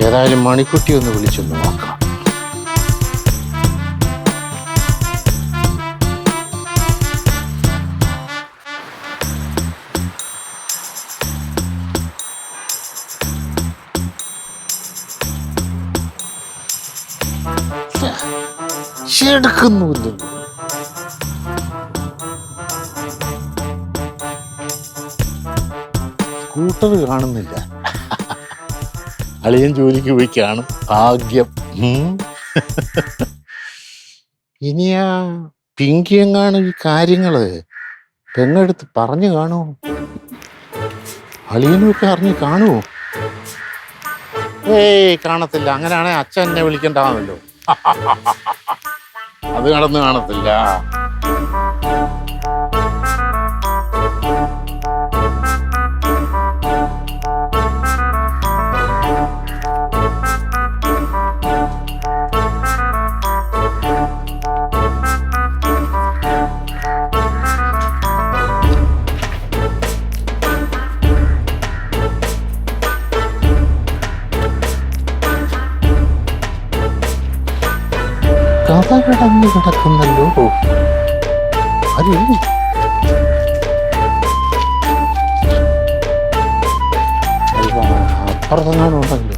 ഏതായാലും മണിക്കുട്ടി ഒന്ന് വിളിച്ചൊന്ന് നോക്കാം. എടുക്കുന്നില്ല. സ്കൂട്ടർ കാണുന്നില്ല. അളിയൻ ജോലിക്ക് പോയി കാണും. ഭാഗ്യം. ഇനിയാ പിങ്കി എങ്ങാണ് ഈ കാര്യങ്ങള് പെങ്ങടുത്ത് പറഞ്ഞു കാണുമോ? അളിയനുമൊക്കെ അറിഞ്ഞ് കാണുമോ? കാണത്തില്ല. അങ്ങനെയാണെ അച്ഛൻ എന്നെ വിളിക്കണ്ടാണല്ലോ. അത് നടന്ന് കാണത്തില്ല. കഥ കിടന്നു കിടക്കുന്നല്ലോ. അത് അപ്പുറത്തെങ്ങാനും ഉണ്ടല്ലോ.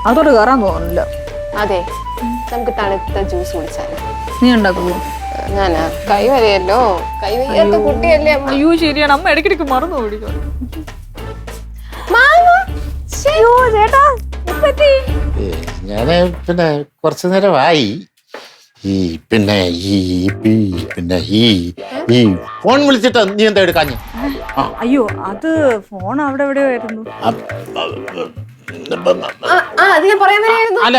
അതോട് കയറാൻ തോന്നില്ല. അതെ, നമുക്ക് തണുത്ത ജ്യൂസ് കുടിച്ചാലോ? നീ ഉണ്ടാക്കുമോ? ഞാനാ കൈ വരെയല്ലോ. കൈ വയ്യാത്ത കുട്ടിയല്ലേ. അയ്യോ ശരിയാണ്, അമ്മ ഇടയ്ക്കിടയ്ക്ക് മറന്നു ഓടിക്കും. ഞാന് പിന്നെ കുറച്ചു നേരമായി ഈ ഫോൺ വിളിച്ചിട്ട് നീ എന്താ എടുക്കാഞ്ഞ്? അയ്യോ അത് ഫോൺ അവിടെ എവിടെയോ ആയിരുന്നു. അല്ല,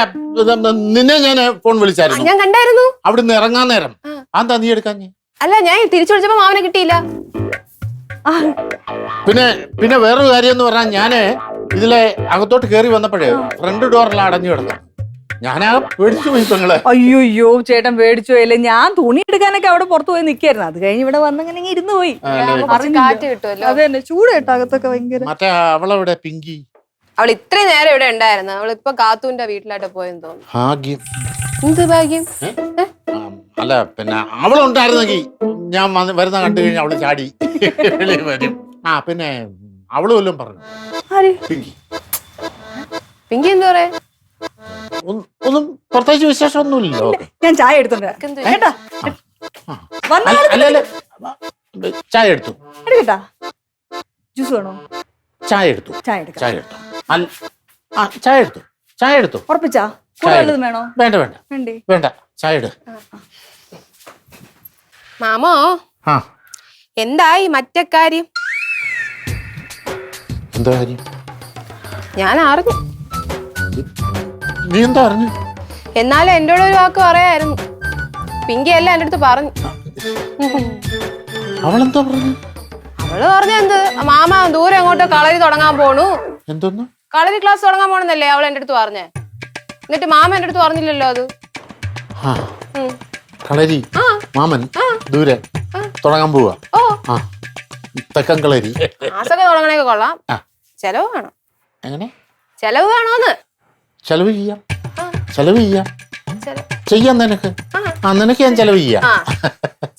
നിന്നെ ഞാൻ ഫോൺ വിളിച്ചായിരുന്നു. ഞാൻ കണ്ടായിരുന്നു. അവിടുന്ന് ഇറങ്ങാൻ നേരം. അതെന്താ നീ എടുക്കാഞ്ഞ്? അല്ല, ഞാൻ തിരിച്ചു വിളിച്ചപ്പോ മാമനെ കിട്ടിയില്ല. പിന്നെ വേറൊരു കാര്യം എന്ന് പറഞ്ഞാൽ ഞാന് ഇതിലെ അകത്തോട്ട് കയറി വന്നപ്പോഴേ ഫ്രണ്ട് ഡോറിലാണ് അടഞ്ഞു കിടന്നത്. ഞാനാ പേടിച്ചു പോയി പെങ്ങളെ. അയ്യോ ചേട്ടൻ പേടിച്ചു പോയല്ലേ. ഞാൻ തുണി എടുക്കാനൊക്കെ അവിടെ പുറത്തു പോയി നിൽക്കായിരുന്നു. അത് കഴിഞ്ഞ് ഇവിടെ വന്നങ്ങനെ ഇരുന്ന് പോയി. കാറ്റ് കിട്ടുമല്ലോ. അത് തന്നെ, ചൂട് കേട്ടോ അകത്തൊക്കെ ഭയങ്കര. മറ്റേ അവളെവിടെ പിങ്കി? അവൾ ഇത്രയും നേരം ഇവിടെ ഉണ്ടായിരുന്നു. അവൾ ഇപ്പൊ കാത്തൂന്റെ വീട്ടിലായിട്ട് പോയെന്ന് തോന്നുന്നു. ഭാഗ്യം. എന്ത് ഭാഗ്യം? അല്ല, പിന്നെ അവളുണ്ടായിരുന്നെങ്കിൽ ഞാൻ വരുന്ന കണ്ടു കഴിഞ്ഞാൽ അവള് ചാടി വരും. പിന്നെ അവള് വല്ലതും പറഞ്ഞു. പിങ്കി പിങ്കി എന്താ പറയാ? ഒന്നും പ്രത്യേകിച്ച് വിശേഷമൊന്നുമില്ലല്ലോ. ഞാൻ ചായ എടുത്തോണ്ട് ചായ എടുത്തു. എടുക്കട്ടാ? ജ്യൂസ് വേണോ? ചായ എടുത്തു. ചായ എടുത്തു. ഉറപ്പിച്ചാ? വല്ലതും വേണോ? വേണ്ട വേണ്ട, ചായ എടു. മാമോ, എന്തായി മറ്റേ കാര്യം? എന്താ കാര്യം? ഞാൻ അറിഞ്ഞു. നീ എന്താ അറിഞ്ഞു? എന്നാലും എന്നോട് ഒരു വാക്ക് പറയായിരുന്നു. പിങ്കി എല്ലാം എന്റെ അടുത്ത് പറഞ്ഞു. അവളെന്താ പറഞ്ഞു? അവള് പറഞ്ഞെന്ത്, മാമ ദൂരെ അങ്ങോട്ട് കളരി തുടങ്ങാൻ പോണു. എന്തോന്നു? കളരി ക്ലാസ് തുടങ്ങാൻ പോണെന്നല്ലേ അവൾ എന്റെ അടുത്ത് പറഞ്ഞേ. എന്നിട്ട് മാമ എന്റെ അടുത്ത് പറഞ്ഞില്ലല്ലോ അത്. കളരി മാമൻ ദൂരെ തുടങ്ങാൻ പോവാ. തെക്കൻ കളരി. ക്ലാസ്സൊക്കെ തുടങ്ങണേക്കെ കൊള്ളാം. ചെലവ് വേണം. എങ്ങനെ ചെലവ് വേണോന്ന്? ചെലവ് ചെയ്യാം നിനക്ക്. നിനക്ക് ഞാൻ ചെലവ് ചെയ്യാം.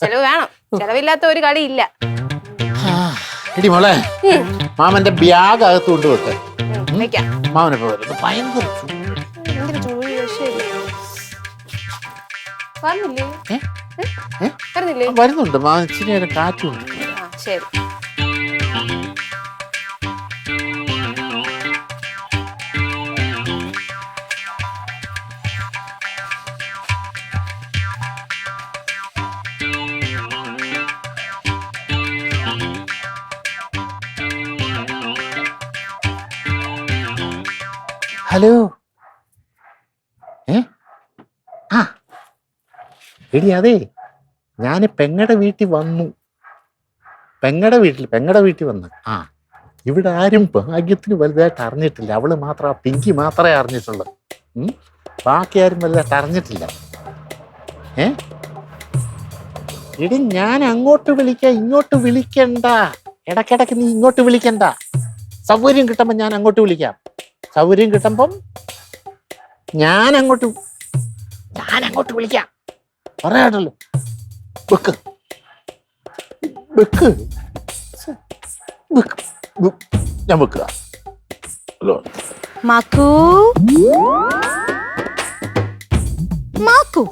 ചെലവ് വേണം. ചെലവില്ലാത്ത ഒരു കളി ഇല്ല. എടി മോളെ, മാമന്റെ ബാഗ് അകത്ത് കൊണ്ടുവെക്ക്. മാമനിപ്പോ വരുന്നു. ഭയങ്കര വരുന്നുണ്ട്. മാമൻ ഇച്ചിരി നേരം കാറ്റുണ്ട്. ശരി. ഹലോ. എടി അതെ, ഞാൻ പെങ്ങടെ വീട്ടിൽ വന്നു. പെങ്ങടെ വീട്ടിൽ വന്ന്. ഇവിടെ ആരും ഭാഗ്യത്തിന് വലുതായിട്ട് അറിഞ്ഞിട്ടില്ല. അവള് മാത്രം, പിങ്കി മാത്രമേ അറിഞ്ഞിട്ടുള്ളൂ. ബാക്കി ആരും വലുതായിട്ട് അറിഞ്ഞിട്ടില്ല. എടി ഞാൻ അങ്ങോട്ട് വിളിക്കാം, ഇങ്ങോട്ട് വിളിക്കണ്ട. ഇടയ്ക്കിടയ്ക്ക് നീ ഇങ്ങോട്ട് വിളിക്കണ്ട. സൗകര്യം കിട്ടുമ്പോ ഞാൻ അങ്ങോട്ട് വിളിക്കാം. സൗകര്യം കിട്ടുമ്പം ഞാൻ അങ്ങോട്ട് വിളിക്കാം. പറയാട്ടല്ലോ. വെക്ക് വെക്ക് വെക്ക്. ഞാൻ വെക്കുക. ഹലോ മാക്കു മാക്കു.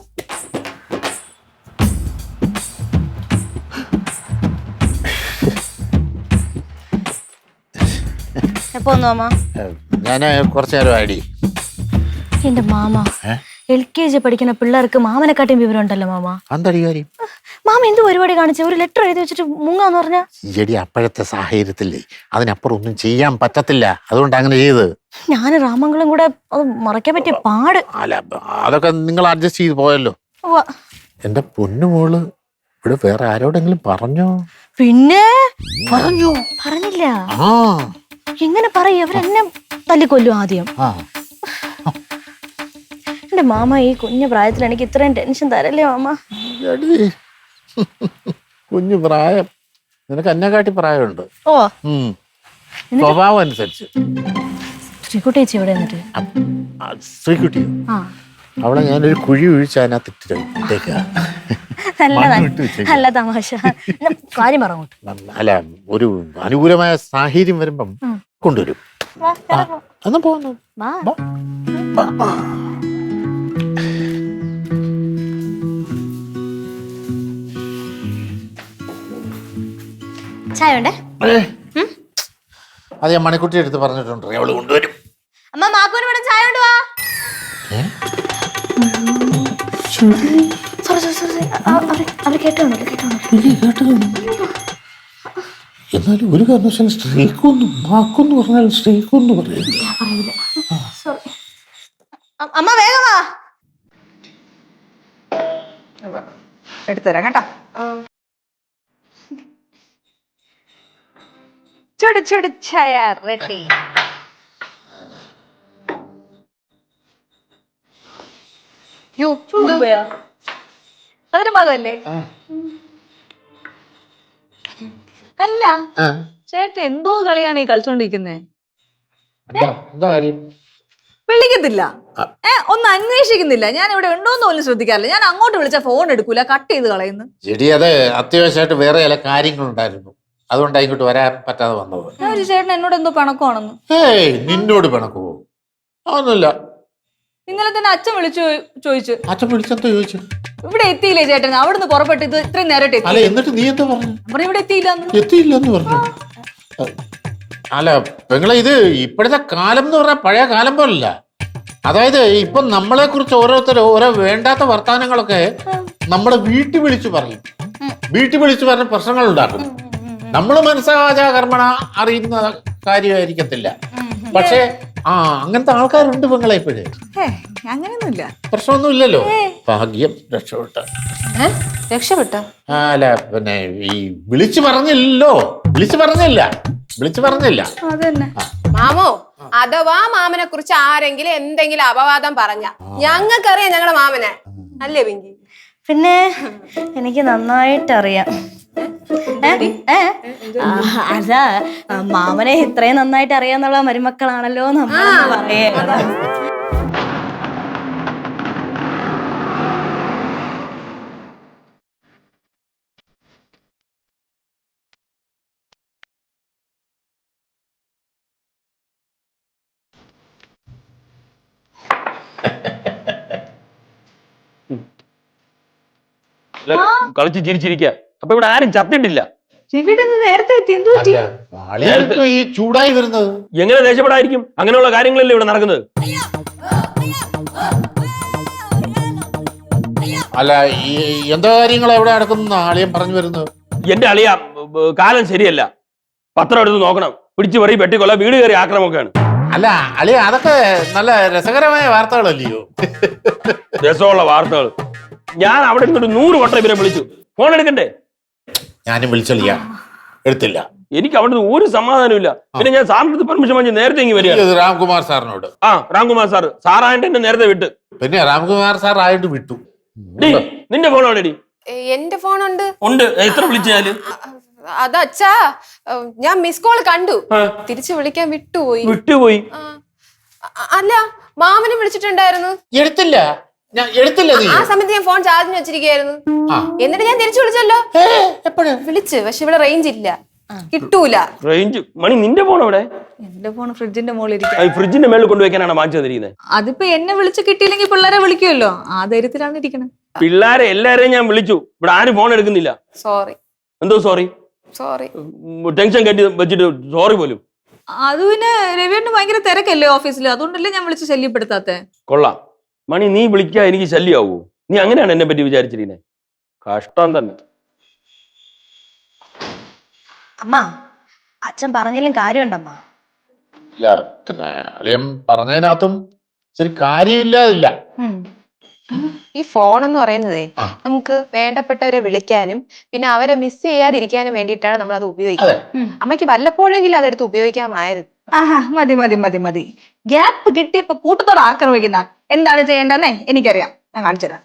എപ്പോ വന്നു മാമ? ഞാൻ കുറച്ചു നേരം ആടി. എന്റെ മാമ LKG പഠിക്കുന്ന പിള്ളേർക്ക് മാമനെക്കാട്ടും വിവരം ഉണ്ടല്ലോ മാമ. അന്തടി കാര്യം. മാമ എന്ത് പരിപാടി കാണിച്ച? ഒരു ലെറ്റർ എഴുതി വെച്ചിട്ട് മുങ്ങാന്ന് പറഞ്ഞ? എടി അപ്പോഴത്തെ സാഹചര്യത്തില്ലേ, അതിനപ്പുറം ഒന്നും ചെയ്യാൻ പറ്റത്തില്ല. അതുകൊണ്ട് അങ്ങനെ ചെയ്ത്. ഞാൻ രാമങ്ങളും കൂടെ അത് മറയ്ക്കാൻ പറ്റിയ പാട്. അല്ല അതൊക്കെ നിങ്ങൾ അഡ്ജസ്റ്റ് ചെയ്ത് പോയല്ലോ. എന്റെ പൊന്നുമോള് ഇവിടെ വേറെ ആരോടെങ്കിലും പറഞ്ഞോ? പിന്നെ പറഞ്ഞോ? പറഞ്ഞില്ല. ആ എങ്ങനെ പറയും? അവരെന്നെ തല്ലിക്കൊല്ലും ആദ്യം. എന്റെ മാമ ഈ കുഞ്ഞു പ്രായത്തിൽ എനിക്ക് ഇത്രയും ടെൻഷൻ തരല്ലേ മാമ? കുഞ്ഞു പ്രായം. നിനക്ക് എന്നെക്കാട്ടി പ്രായമുണ്ട്. ഓ സ്വഭാവം അനുസരിച്ച്. ശ്രീകുട്ടി ചേച്ചി എവിടെ എന്നിട്ട്? ശ്രീകുട്ടി അവളെ ഞാനൊരു കുഴി ഒഴിച്ച് അതിനകത്തിട്ടേക്ക. നല്ല തമാശ. കാര്യം പറഞ്ഞോട്ട്. അല്ല ഒരു അനുകൂലമായ സാഹചര്യം വരുമ്പം കൊണ്ടുവരും. എന്നാ പോന്നു. ചായ ഉണ്ടേ? അത് ഞാൻ മണിക്കുട്ടി എടുത്ത് പറഞ്ഞിട്ടുണ്ട്, അവള് കൊണ്ടുവരും. അമ്മ മാക്കൂന് ഇവിടെ ചായ കൊണ്ട് വാ. എന്നാലും ഒരു കാരണവശാലും സ്ത്രീക്കൊന്ന് മാക്കൊന്ന് പറഞ്ഞാൽ സ്ത്രീക്കൊന്ന് പറയില്ല. അമ്മ വേഗം വാ. എടുത്തരാം കേട്ടോ. ചുടു ചുടു ചായ റെഡി. അതിന് മകല്ലേ? അല്ല ചേട്ടൻ എന്തോ കളിയാണ് ഈ കളിച്ചോണ്ടിരിക്കുന്നേ? വിളിക്കത്തില്ല, ഒന്നും അന്വേഷിക്കുന്നില്ല. ഞാൻ ഇവിടെ ഉണ്ടോന്ന് പോലും ശ്രദ്ധിക്കാറില്ല. ഞാൻ അങ്ങോട്ട് വിളിച്ച ഫോൺ എടുക്കൂല, കട്ട് ചെയ്ത് കളയുന്നു. ശരി, അത് അത്യാവശ്യമായിട്ട് വേറെ ചില കാര്യങ്ങളുണ്ടായിരുന്നു, അതുകൊണ്ടാണ് ഇങ്ങോട്ട് വരാൻ പറ്റാതെ വന്നത്. ചേട്ടൻ എന്നോട് എന്തോ പിണക്കമാണെന്ന്. ഏയ് നിന്നോട് പിണക്കുവോ? അതൊന്നുമില്ല. ഇന്നലെ തന്നെ അച്ഛൻ വിളിച്ചു ചോദിച്ചു. അച്ഛൻ വിളിച്ചെന്തോ ചോദിച്ചു? ഇവിടെ എത്തിയില്ലേ ചേട്ടൻ? അവിടുന്ന് പുറപ്പെട്ട് ഇത് ഇത്രയും നേരിട്ട് എത്തി. അല്ല എന്നിട്ട് നീ എന്താ പറഞ്ഞു? ഇവിടെ എത്തിയില്ലെന്ന് പറഞ്ഞു. അല്ല പെങ്ങളെ, ഇത് ഇപ്പോഴത്തെ കാലം എന്ന് പറഞ്ഞാൽ പഴയ കാലം പോലല്ല. അതായത് ഇപ്പൊ നമ്മളെ കുറിച്ച് ഓരോരുത്തരും ഓരോ വേണ്ടാത്ത വർത്തമാനങ്ങളൊക്കെ നമ്മളെ വീട്ടിൽ വിളിച്ചു പറയും. വീട്ടിൽ വിളിച്ചു പറഞ്ഞ പ്രശ്നങ്ങൾ ഉണ്ടാക്കും. നമ്മൾ മനസ്സാചാകർമ്മണ അറിയുന്ന കാര്യമായിരിക്കത്തില്ല. പക്ഷേ അങ്ങനത്തെ ആൾക്കാരുണ്ട് പെങ്ങളെ ഇപ്പോഴേ. അങ്ങനെയൊന്നുമില്ല, പ്രശ്നമൊന്നും ഇല്ലല്ലോ. ഭാഗ്യം, രക്ഷപ്പെട്ട. അല്ല പിന്നെ ഈ വിളിച്ചു പറഞ്ഞില്ല. മാമോ, അഥവാ മാമനെ കുറിച്ച് ആരെങ്കിലും എന്തെങ്കിലും അപവാദം പറഞ്ഞ ഞങ്ങൾക്കറിയാം ഞങ്ങളുടെ മാമനെ, അല്ലേ പിങ്കി? പിന്നെ എനിക്ക് നന്നായിട്ട് അറിയാം. അല്ല, മാമനെ ഇത്രയും നന്നായിട്ട് അറിയാന്നുള്ള മരുമക്കളാണല്ലോ നമ്മൾ പറയുന്നത്. കളിച്ച് ചിരിച്ചിരിക്കുക. അപ്പൊ ഇവിടെ ആരും ചത്തിട്ടില്ല. നേരത്തെ ഈ ചൂടായി വരുന്നത് എങ്ങനെ ദേഷ്യപ്പെടായിരിക്കും? അങ്ങനെയുള്ള കാര്യങ്ങളല്ലേ ഇവിടെ നടക്കുന്നത്. അല്ല ഈ എന്താ കാര്യങ്ങൾ എവിടെ നടക്കുന്ന ആളിയം പറഞ്ഞു വരുന്നത്? എന്റെ അളിയ കാലം ശരിയല്ല. പത്രം എടുത്ത് നോക്കണം. പിടിച്ചു പറി വെട്ടിക്കൊല്ല, വീട് കയറി ആക്രമൊക്കെയാണ്. അല്ല അളിയ അതൊക്കെ നല്ല രസകരമായ വാർത്തകളല്ലയോ? രസമുള്ള വാർത്തകൾ. ഞാൻ അവിടെ നിന്നൊരു 100 വട്ടം ഇവരെ വിളിച്ചു. ഫോൺ എടുക്കണ്ടേ? ഞാനും വിളിച്ചളിയ, എടുത്തില്ല. എനിക്ക് അവിടെ നിന്ന് ഒരു സമാധാനമില്ല. പിന്നെ ഞാൻ സാറിന്റെ അടുത്ത് പെർമിഷൻ വാങ്ങി നേരത്തെ ഇങ്ങ് വരിക. രാംകുമാർ സാറിനോട്. രാംകുമാർ സാറായിട്ട് എന്നെ നേരത്തെ വിട്ട്. പിന്നെ രാംകുമാർ സാർ ആയിട്ട് വിട്ടു. നിന്റെ ഫോൺ എവിടെടി? എന്റെ ഫോണുണ്ട്. ഉണ്ട്. എത്ര വിളിച്ചാല്? അത് അച്ഛാ, ഞാൻ മിസ് കോൾ കണ്ടു, തിരിച്ചു വിളിക്കാൻ വിട്ടുപോയി. അല്ല, മാമനും വിളിച്ചിട്ടുണ്ടായിരുന്നു. എടുത്തില്ല ആ സമയത്ത് ഞാൻ ഫോൺ ചാർജിന് വെച്ചിരിക്കുകയായിരുന്നു. എന്നിട്ട് ഞാൻ തിരിച്ചു വിളിച്ചല്ലോ. വിളിച്ചു, പക്ഷെ ഇവിടെ റേഞ്ച് ഇല്ല, കിട്ടൂല റേഞ്ച്. മണി, നിന്റെ ഫോൺ എവിടെ? എന്റെ ഫോൺ ഫ്രിഡ്ജിന്റെ മുകളിൽ ഫ്രിഡ്ജിന്റെ മേളിൽ കൊണ്ടുവയ്ക്കാനാണ് വാങ്ങിച്ചു തന്നിരിക്കുന്നത്. അതിപ്പോ എന്നെ വിളിച്ച് കിട്ടിയില്ലെങ്കിൽ പിള്ളേരെ വിളിക്കുമല്ലോ, ആ ധൈര്യത്തിലാണ് ഇരിക്കണത്. പിള്ളേരെ എല്ലാരെയും ഞാൻ വിളിച്ചു, ഇവിടെ ആരും ഫോൺ എടുക്കുന്നില്ല. സോറി. എന്തോ സോറി? ടെൻഷൻ കെട്ടി വെച്ചിട്ട് സോറി പോലും. അത് പിന്നെ രവിയേട്ടന് ഭയങ്കര തിരക്കല്ലേ ഓഫീസിൽ, അതുകൊണ്ടല്ലേ ഞാൻ വിളിച്ച് ശല്യപ്പെടുത്താത്തെ. കൊള്ളാം മണി, നീ വിളിക്കാ എനിക്ക് ശല്യമാവൂ? നീ അങ്ങനെയാണ് എന്നെ പറ്റി വിചാരിച്ചിരിക്കുന്നത്? കഷ്ടം തന്നെ. അമ്മ, അച്ഛൻ പറഞ്ഞാലും കാര്യമുണ്ടമ്മ. പറഞ്ഞതിനകത്തും ശരി കാര്യമില്ലാതില്ല. ഈ ഫോൺ എന്ന് പറയുന്നതേ നമുക്ക് വേണ്ടപ്പെട്ടവരെ വിളിക്കാനും പിന്നെ അവരെ മിസ് ചെയ്യാതിരിക്കാനും വേണ്ടിയിട്ടാണ് നമ്മൾ അത് ഉപയോഗിക്കുന്നത്. അമ്മയ്ക്ക് വല്ലപ്പോഴെങ്കിലും അതെടുത്ത് ഉപയോഗിക്കാമായിരുന്നു. ആഹാ, മതി. ഗ്യാപ്പ് കിട്ടിയപ്പോ കൂട്ടത്തോടെ ആക്രമിക്കുന്ന എന്താണ് ചെയ്യേണ്ടെന്നേ എനിക്കറിയാം, ഞാൻ കാണിച്ചുതരാം.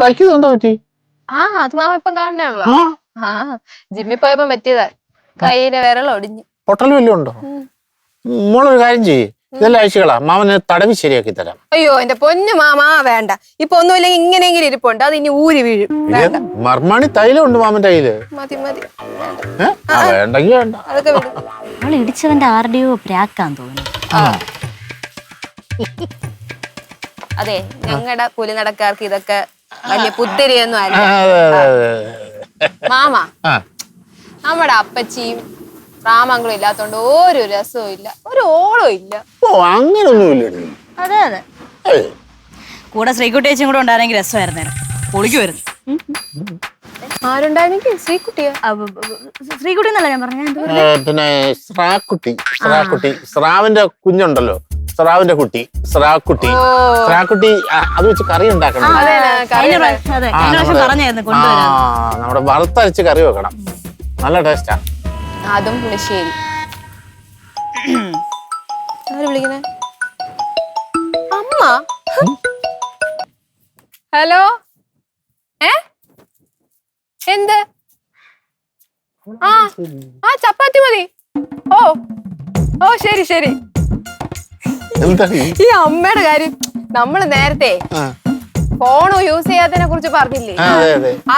കഴിക്കുന്നുണ്ടോ പറ്റി? അത് മാമ ഇപ്പം കാണണല്ലോ. ജിമ്മിൽ പോയപ്പോ പറ്റിയതാ, കയ്യിലെ വിരൽ ഒടിഞ്ഞു. പൊട്ടൽ വല്ലതും ഉണ്ടോ? മോളൊരു കാര്യം ചെയ്യ്, ഇതെല്ലാം അയച്ചുകളാ, മാമന് തടവി ശരിയാക്കി തരാം. അയ്യോ എന്റെ പൊന്നു മാമാ, വേണ്ട. ഇപ്പൊ ഒന്നുമില്ലെങ്കിൽ ഇങ്ങനെയെങ്കിലും ഇരിപ്പുണ്ട്, അത് ഇനി ഊരി വീഴും. മർമാണി തൈലം ഉണ്ട് മാമന്റെ കയ്യില്. മതി വേണ്ടെങ്കി വേണ്ട. അതൊക്കെ വിടും. അവൾ ഇടിച്ചവന്റെ ആരുടെയോ പ്രാക്കാൻ തോന്നുന്നു. അതെ, ഞങ്ങളുടെ പുലിനടക്കാർക്ക് ഇതൊക്കെ വലിയ പുത്തിരിയൊന്നും അല്ല. മാമ, നമ്മുടെ അപ്പച്ചിയും രാമങ്കളും ഇല്ലാത്തോണ്ട് ഒരു രസവും ഇല്ല, ഒരു ഓളവും ഇല്ല. ഓ, അങ്ങനൊന്നുമില്ല. അതെ കൂടെ ശ്രീകുട്ടിയേച്ചും കൂടെ ഉണ്ടായിരുന്നെങ്കിൽ രസമായിരുന്നേരം, പൊളിക്കുമായിരുന്നു. ആരുണ്ടായിരുന്നെങ്കിൽ? ശ്രീകുട്ടിയാ? ശ്രീകുട്ടി എന്നല്ല ഞാൻ പറഞ്ഞ, പിന്നെ സ്രാക്കുട്ടി. സ്രാവിന്റെ കുഞ്ഞുണ്ടല്ലോ, സ്രാവിന്റെ കുട്ടി, സ്രാക്കുട്ടി. അത് വെച്ച് കറി ഉണ്ടാക്കണം. പറഞ്ഞായിരുന്നു കൊണ്ടുവരാൻ. നമ്മുടെ വറുത്തരച്ച് കറി വെക്കണം, നല്ല ടേസ്റ്റാ. അതും പുളിശ്ശേരി. ആര് വിളിക്കണേ? അമ്മ. ഹലോ, എന്ത്? ചപ്പാത്തി മതി. ഓ ശരി. ഈ അമ്മയുടെ കാര്യം നമ്മള് നേരത്തെ ഫോൺ യൂസ് ചെയ്യാത്തതിനെ കുറിച്ച് പറഞ്ഞില്ലേ?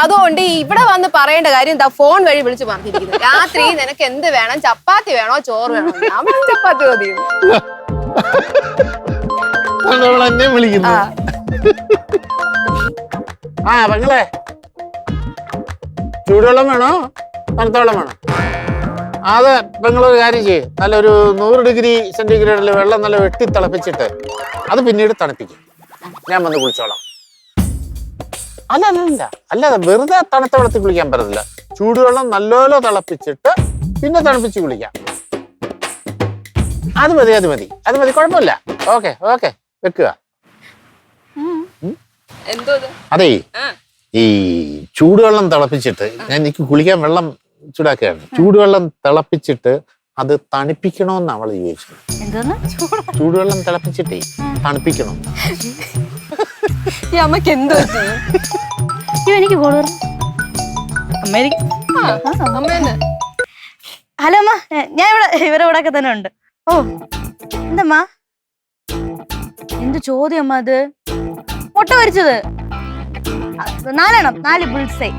അതുകൊണ്ട് ഇവിടെ വന്ന് പറയേണ്ട കാര്യം എന്താ, ഫോൺ വഴി വിളിച്ച് പറഞ്ഞിരിക്കുന്നത്. രാത്രി നിനക്ക് എന്ത് വേണം, ചപ്പാത്തി വേണോ ചോറ് വേണോ? ഞാൻ ചപ്പാത്തി മതി. എന്നെ വിളിക്കുന്നു. പെങ്ങളെ, ചൂടുവെള്ളം വേണോ തണുത്ത വെള്ളം വേണോ? അത് പെങ്ങളൊരു കാര്യം ചെയ്യും, നല്ലൊരു 100 ഡിഗ്രി സെന്റിഗ്രേഡിൽ വെള്ളം നല്ല വെട്ടി തിളപ്പിച്ചിട്ട് അത് പിന്നീട് തണുപ്പിക്കും, ഞാൻ വന്ന് കുളിച്ചോളാം. അല്ലാതെ വെറുതെ തണുത്ത വെള്ളത്തിൽ കുളിക്കാൻ പറ്റത്തില്ല. ചൂടുവെള്ളം നല്ലോണം തിളപ്പിച്ചിട്ട് പിന്നെ തണുപ്പിച്ച് കുളിക്കാം. അത് മതി, കുഴപ്പമില്ല. ഓക്കെ വെക്കുക. അതേ, ഈ ചൂടുവെള്ളം തിളപ്പിച്ചിട്ട് എനിക്ക് കുളിക്കാൻ വെള്ളം ചൂടാക്കുകയാണ്. ചൂടുവെള്ളം തിളപ്പിച്ചിട്ട് അത് തണുപ്പിക്കണോന്ന് അവള് ചോദിച്ചത്. ചൂടുവെള്ളം തിളപ്പിച്ചിട്ടേ തണുപ്പിക്കണോ? ഈ അമ്മക്ക് എന്തോ എനിക്ക് ഹലോ അമ്മ, ഞാൻ ഇവരെ ഇവിടെ തന്നെ ഉണ്ട്. ഓ എന്തമ്മ, എന്ത് ചോദ്യം അമ്മ അത്? മുട്ട പൊരിച്ചത് 4 എണ്ണം, 4 ബുൾസൈ.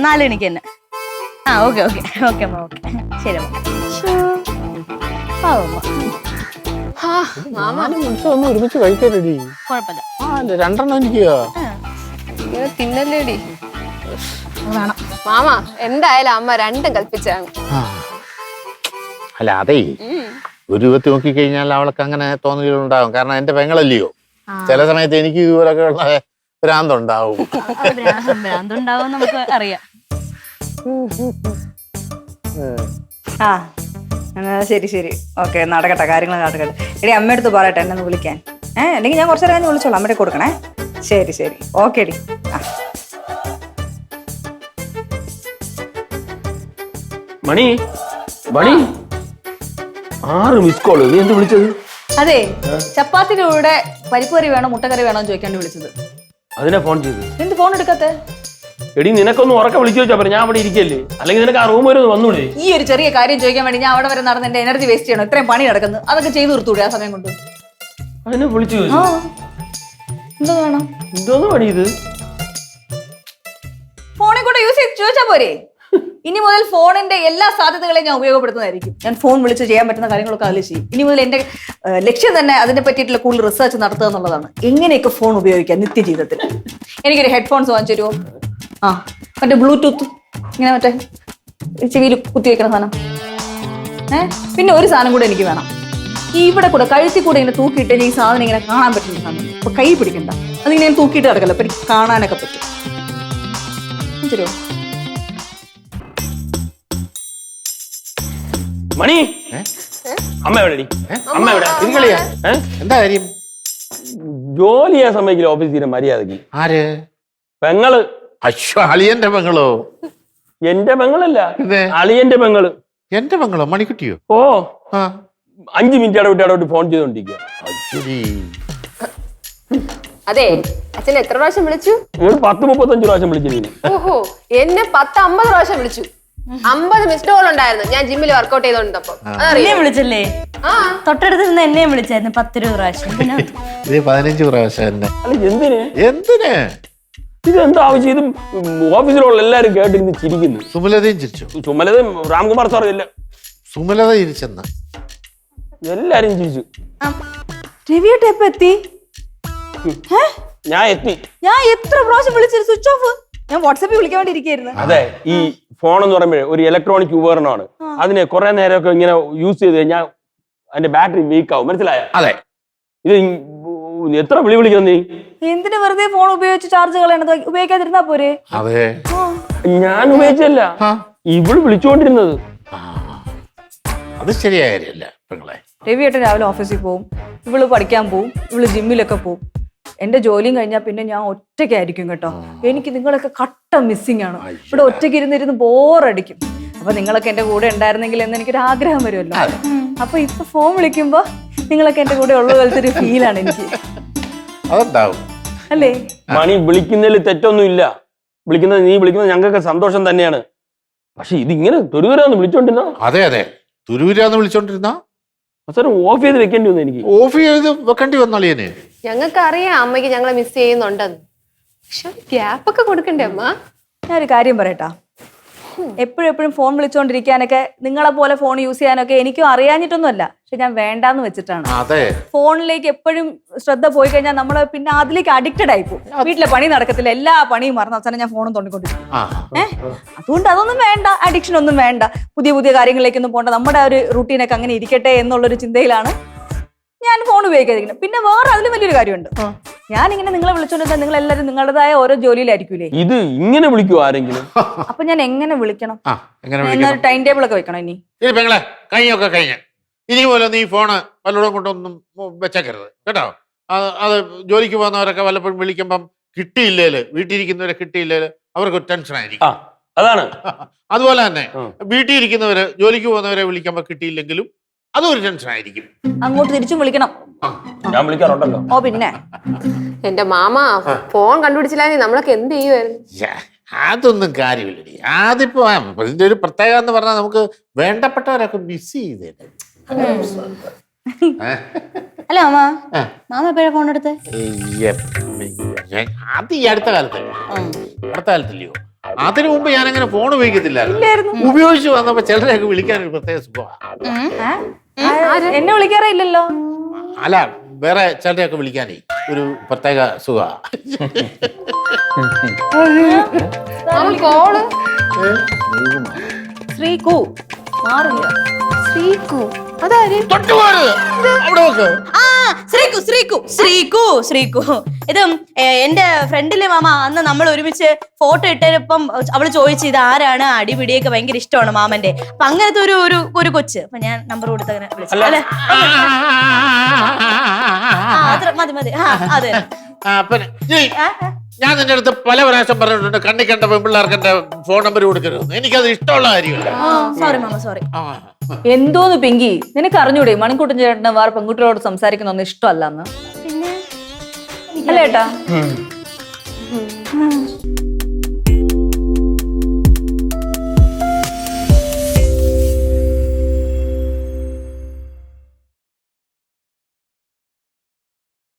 4 മണിക്ക് തന്നെ. ഓക്കെ അമ്മ, ഓക്കെ ശരി അമ്മ. ഒരുമിച്ച് കഴിക്കാനടി, കുഴപ്പമില്ല. 2 എണ്ണം എനിക്ക് തിന്നല്ലേടി മാമ. എന്തായാലും അമ്മ 2 കൽപ്പിച്ചാണ്. അല്ല അതേ, ഒരു രൂപത്തിൽ നോക്കിക്കഴിഞ്ഞാൽ അവൾക്ക് അങ്ങനെ തോന്നലുണ്ടാവും. കാരണം എന്റെ പെങ്ങളല്ലയോ, ചില സമയത്ത് എനിക്ക് ഇതുപോലൊക്കെ ഉള്ള ഭ്രാന്തുണ്ടാവും. നമുക്ക് അറിയാം. ശരി ഓക്കെ, നടക്കട്ടെ, കാര്യങ്ങൾ നടക്കട്ടെ. എടി അമ്മയടുത്ത് പറയട്ടെ എന്നെ ഒന്ന് വിളിക്കാൻ. അല്ലെങ്കിൽ ഞാൻ കുറച്ചു നേരം വിളിച്ചോളാം, അമ്മയുടെ കൊടുക്കണേ. ശരി ഓക്കെ ഡി. മണി 6 മിസ് കോള്. നീ എന്ത് വിളിച്ചത്? അതെ ചപ്പാത്തിയുടെ കൂടെ പരിപ്പ് കറി വേണോ മുട്ടക്കറി വേണോ എന്ന് ചോദിക്കാണ്ട് വിളിച്ചത്. അതിനെ ഫോൺ ചെയ്തു. എന്ത് ഫോൺ എടുക്കാത്തെ? എടി നിനക്കൊന്ന് ഉറക്കെ വിളിച്ചു വെച്ചാ ഞാൻ അവിടെ ഇരിക്കല്ലേ, അല്ലെങ്കിൽ നിനക്ക് ആ റൂം വരെ ഒന്ന് വന്നൂടെ? ഈ ഒരു ചെറിയ കാര്യം ചോദിക്കാൻ വേണ്ടി ഞാൻ അവിടെ വരെ നടന്ന് എന്റെ എനർജി വേസ്റ്റ് ചെയ്യണം. ഇത്രയും പണി നടക്കുന്നു, അതൊക്കെ ചെയ്തു നിർത്തൂടെ ആ സമയം കൊണ്ട്? അതിനെ വിളിച്ചു ആ എന്തോ വേണം? എന്തോന്ന് പണി ഇത്? ഫോണിൽ കൂടെ യൂസ് ചെയ്ത് ചോദിച്ചാ പോരെ? ഇനി മുതൽ ഫോണിന്റെ എല്ലാ സാധ്യതകളെയും ഞാൻ ഉപയോഗപ്പെടുത്തുന്നതായിരിക്കും. ഞാൻ ഫോൺ വിളിച്ച് ചെയ്യാൻ പറ്റുന്ന കാര്യങ്ങളൊക്കെ അതിൽ ചെയ്യും. ഇനി മുതൽ എന്റെ ലക്ഷ്യം തന്നെ അതിനെ പറ്റിയിട്ടുള്ള കൂടുതൽ റിസർച്ച് നടത്തുക എന്നുള്ളതാണ്. എങ്ങനെയൊക്കെ ഫോൺ ഉപയോഗിക്കാം നിത്യജീവിതത്തിൽ. എനിക്കൊരു ഹെഡ്ഫോൺസ് വാങ്ങിച്ചു തരുമോ? ആ മറ്റേ ബ്ലൂടൂത്ത് ഇങ്ങനെ മറ്റേ ചെവിയിൽ കുത്തി വെക്കുന്ന സാധനം. പിന്നെ ഒരു സാധനം കൂടെ എനിക്ക് വേണം. ഈ ഇവിടെ കൂടെ കഴുത്തിൽ കൂടെ ഇങ്ങനെ തൂക്കിയിട്ട് ഈ സാധനം ഇങ്ങനെ കാണാൻ പറ്റുന്ന സാധനം. അപ്പൊ കൈ പിടിക്കണ്ട, അതിങ്ങനെ തൂക്കിയിട്ട് കിടക്കല്ലോ, അപ്പൊ എനിക്ക് കാണാനൊക്കെ പറ്റും. തരുമോ? മണി അമ്മ എവിടെ? അമ്മ എവിടെ? തിരികളിയാ എന്താ കാര്യം? ജോലി ചെയ്യാൻ സമ്മതിക്കില്ല ഓഫീസിൽ തീരെ മര്യാദക്ക്. ആര്? പെങ്ങള്. അശ്വ അളിയന്റെ പെങ്ങളോ? എന്റെ പെങ്ങളല്ല, ഇതേ അളിയന്റെ പെങ്ങള്. എന്റെ പെങ്ങളോ? മണിക്കുട്ടിയോ? ഓ ആ 5 മിനിറ്റ് ഇടവിട്ട് ഫോൺ ചെയ്തോണ്ടിരിക്കുക. ശരി. അതെ അച്ഛൻ എത്ര പ്രാവശ്യം വിളിച്ചു? ഒരു 10-35 പ്രാവശ്യം വിളിച്ചിരുന്നു. ഓഹോ എന്നെ 10-50 പ്രാവശ്യം വിളിച്ചു. 50 മിസ്ഡ് കോൾ ഉണ്ടായിരുന്നു ഞാൻ ജിമ്മിൽ വർക്കൗട്ട് ചെയ്തോണ്ടിരുന്നപ്പോ. എന്നെ വിളിച്ചല്ലേ? ആ തൊട്ടടുത്ത് നിന്ന് എന്നെയും വിളിച്ചായിരുന്നു 10-20 പ്രാവശ്യം. പിന്നെ ഇത് 15 പ്രാവശ്യം തന്നെ. അല്ല എന്തിന് എന്തിന്? ഇതെന്താ ആവശ്യം? ഇത് ഓഫീസിലുള്ള എല്ലാരും കേട്ടിരുന്ന് ചിരിക്കുന്നു. സുമലതയും ചിരിച്ചു. സുമലത രാംകുമാർ സാർ ഇല്ല, സുമലത ചിരിച്ചെന്ന എല്ലാരും ചിരിച്ചു. രവിയേട്ട എപ്പ എത്തി? ഞാൻ എത്തി. ഞാൻ എത്ര പ്രാവശ്യം വിളിച്ചത് സ്വിച്ച് ഓഫ്. ഞാൻ വാട്സാപ്പിൽ വിളിക്കാൻ വേണ്ടി ഇരിക്കായിരുന്നു. അതെ ഈ ഫോൺ എന്ന് പറയുമ്പോഴേ ഒരു ഇലക്ട്രോണിക് ഉപകരണമാണ്. അതിനെ കുറെ നേരമൊക്കെ ഇങ്ങനെ യൂസ് ചെയ്ത് കഴിഞ്ഞാൽ അതിന്റെ ബാറ്ററി വീക്ക് ആവും. മനസ്സിലായ? അതെ. ഇത് എത്ര വിളിക്കണം നീ? എന്തിനു വെറുതെ ഫോൺ ഉപയോഗിച്ച് ചാർജ് കളയണത്? ഉപയോഗിക്കാതിരുന്നാ പോരെ? അതെ ഞാൻ ഉപയോഗിച്ചല്ല, ഇവള് വിളിച്ചുകൊണ്ടിരുന്നത്. അത് ശരിയായ കാര്യമല്ല പെങ്ങളെ. രവിയേട്ടൻ രാവിലെ ഓഫീസിൽ പോവും, ഇവള് പഠിക്കാൻ പോവും, ഇവള് ജിമ്മിലൊക്കെ പോവും. എന്റെ ജോലിയും കഴിഞ്ഞാൽ പിന്നെ ഞാൻ ഒറ്റയ്ക്കായിരിക്കും കേട്ടോ. എനിക്ക് നിങ്ങളൊക്കെ കട്ട മിസ്സിംഗ് ആണ്. ഇവിടെ ഒറ്റയ്ക്ക് ഇരുന്നിരുന്ന് ബോറടിക്കും. അപ്പൊ നിങ്ങളൊക്കെ എന്റെ കൂടെ ഉണ്ടായിരുന്നെങ്കിൽ എന്ന് എനിക്കൊരു ആഗ്രഹം വരുമല്ലോ. അപ്പൊ ഇപ്പൊ ഫോൺ വിളിക്കുമ്പോ നിങ്ങളൊക്കെ എന്റെ കൂടെ ഉള്ള പോലത്തെ ഒരു ഫീലാണ് എനിക്ക്. അതുണ്ടാവും അല്ലേ? മണി വിളിക്കുന്നതിൽ തെറ്റൊന്നും ഇല്ല. നീ വിളിക്കുന്നത് ഞങ്ങൾക്ക് സന്തോഷം തന്നെയാണ്. പക്ഷെ ഇതിങ്ങനെ തുരുതുരാന്ന് വിളിച്ചോണ്ടിരുന്ന. അതെ അതെ തുരൂരാന്ന് വിളിച്ചോണ്ടിരുന്ന സാർ ഓഫ് ചെയ്ത് വെക്കേണ്ടി വന്നു. എനിക്ക് ഓഫ് ചെയ്ത് വെക്കേണ്ടി വന്നളിയന്. ഞങ്ങൾക്ക് അറിയാം അമ്മയ്ക്ക് ഞങ്ങളെ മിസ് ചെയ്യുന്നുണ്ടെന്ന്. പക്ഷെ ഗ്യാപ്പൊക്കെ കൊടുക്കണ്ടേ അമ്മ? ഞാനൊരു കാര്യം പറയട്ടാ. എപ്പോഴും ഫോൺ വിളിച്ചുകൊണ്ടിരിക്കാനൊക്കെ നിങ്ങളെ പോലെ ഫോൺ യൂസ് ചെയ്യാനൊക്കെ എനിക്കും അറിയാഞ്ഞിട്ടൊന്നുമല്ല. പക്ഷെ ഞാൻ വേണ്ടാന്ന് വെച്ചിട്ടാണ്. ഫോണിലേക്ക് എപ്പോഴും ശ്രദ്ധ പോയി കഴിഞ്ഞാൽ നമ്മള് പിന്നെ അതിലേക്ക് അഡിക്റ്റഡ് ആയി പോകും. വീട്ടിലെ പണി നടക്കത്തില്ല, എല്ലാ പണിയും മറന്ന അവസാനം ഞാൻ ഫോണും തോണ്ടിക്കൊണ്ടിരിക്കും. അതുകൊണ്ട് അതൊന്നും വേണ്ട, അഡിക്ഷൻ ഒന്നും വേണ്ട. പുതിയ കാര്യങ്ങളിലേക്കൊന്നും പോകണ്ട. നമ്മുടെ ഒരു റൂട്ടീനൊക്കെ അങ്ങനെ ഇരിക്കട്ടെ എന്നുള്ളൊരു ചിന്തയിലാണ് ഞാൻ ഫോൺ ഉപയോഗിക്കാതിരിക്കുന്നത്. പിന്നെ വേറെ അതിലും വലിയൊരു കാര്യമുണ്ട്. ഞാനിങ്ങനെ നിങ്ങളെ വിളിച്ചോണ്ടിരുന്ന നിങ്ങൾ എല്ലാവരും നിങ്ങളുടേതായ ഓരോ ജോലിയിലായിരിക്കൂലേ. ഇത് ഇങ്ങനെ വിളിക്കുവോ ആരെങ്കിലും? അപ്പൊ ഞാൻ എങ്ങനെ വിളിക്കണം? എന്നൊരു ടൈം ടേബിൾ ഒക്കെ വെക്കണം. ഇനി പെങ്ങളെ കഴിഞ്ഞൊക്കെ കഴിഞ്ഞ ഇനി പോലെ നീ ഫോണ് വല്ലതും കൊണ്ടൊന്നും വെച്ചേക്കരുത് കേട്ടോ. അത് ജോലിക്ക് പോകുന്നവരൊക്കെ വല്ലപ്പോഴും വിളിക്കുമ്പം കിട്ടിയില്ലേല്, വീട്ടിലിരിക്കുന്നവരെ കിട്ടിയില്ലേല് അവർക്ക് ടെൻഷൻ ആയിരിക്കും. അതാണ്. അതുപോലെ തന്നെ വീട്ടിൽ ഇരിക്കുന്നവര് ജോലിക്ക് പോകുന്നവരെ വിളിക്കുമ്പോ കിട്ടിയില്ലെങ്കിലും അതും ഒരു ടെൻഷൻ ആയിരിക്കും. അങ്ങോട്ട് തിരിച്ചും വിളിക്കണം. ഞാൻ വിളിക്കാറുണ്ടല്ലോ. ഓ പിന്നെ എന്റെ മാമ ഫോൺ കണ്ടുപിടിച്ചില്ലാതെ നമ്മളൊക്കെ എന്ത് ചെയ്യുമായിരുന്നു? അതൊന്നും കാര്യമില്ലടി. അതിപ്പോ ഇതിന്റെ ഒരു പ്രത്യേകത എന്ന് പറഞ്ഞാൽ നമുക്ക് വേണ്ടപ്പെട്ടവരൊക്കെ മിസ് ചെയ്തേനെ. അല്ല മാമ എപ്പോഴാ ഫോൺ എടുത്തേ? അത് ഈ അടുത്ത കാലത്തല്ലയോ? അതിനു മുമ്പ് ഞാൻ അങ്ങനെ ഫോൺ ഉപയോഗിക്കത്തില്ലായിരുന്നു. ഉപയോഗിച്ച് വന്നപ്പോ ചിലരെയൊക്കെ വിളിക്കാൻ ഒരു പ്രത്യേക സുഖമാണ്. എന്നെ വിളിക്കാറേ ഇല്ലല്ലോ. അല്ല വേറെ ചിലരെയൊക്കെ വിളിക്കാനേ ഒരു പ്രത്യേക സുഖമാണ്. ശ്രീകു മാറില്ല. ശ്രീകു അതാര്? ശ്രീകു ഇത് എന്റെ ഫ്രണ്ടിലെ മാമ. അന്ന് നമ്മൾ ഒരുമിച്ച് ഫോട്ടോ ഇട്ടപ്പം അവള് ചോദിച്ചു ഇത് ആരാണ്, അടിപിടിയൊക്കെ ഭയങ്കര ഇഷ്ടമാണ് മാമന്റെ. അപ്പൊ അങ്ങനത്തെ ഒരു കൊച്ച്. അപ്പൊ ഞാൻ നമ്പർ കൊടുത്ത് അങ്ങനെ വിളിച്ചു. മതി അതെ. ഞാൻ നിന്റെ അടുത്ത് പല പ്രാവശ്യം പറഞ്ഞിട്ടുണ്ട് കണ്ണി കണ്ട പെൺപിള്ളേർക്ക് എന്റെ ഫോൺ നമ്പർ കൊടുക്കരുത്. എനിക്കത് ഇഷ്ടമുള്ള കാര്യമല്ല. Sorry mama, sorry. എന്തോന്ന് പിങ്കി, നിനക്ക് അറിഞ്ഞൂടെ മണിക്കൂട്ടൻ ചേട്ടന് വേറെ പെൺകുട്ടികളോട് സംസാരിക്കുന്നൊന്നും ഇഷ്ടമല്ലെന്ന്? പിന്നെ അല്ലേട്ടാ?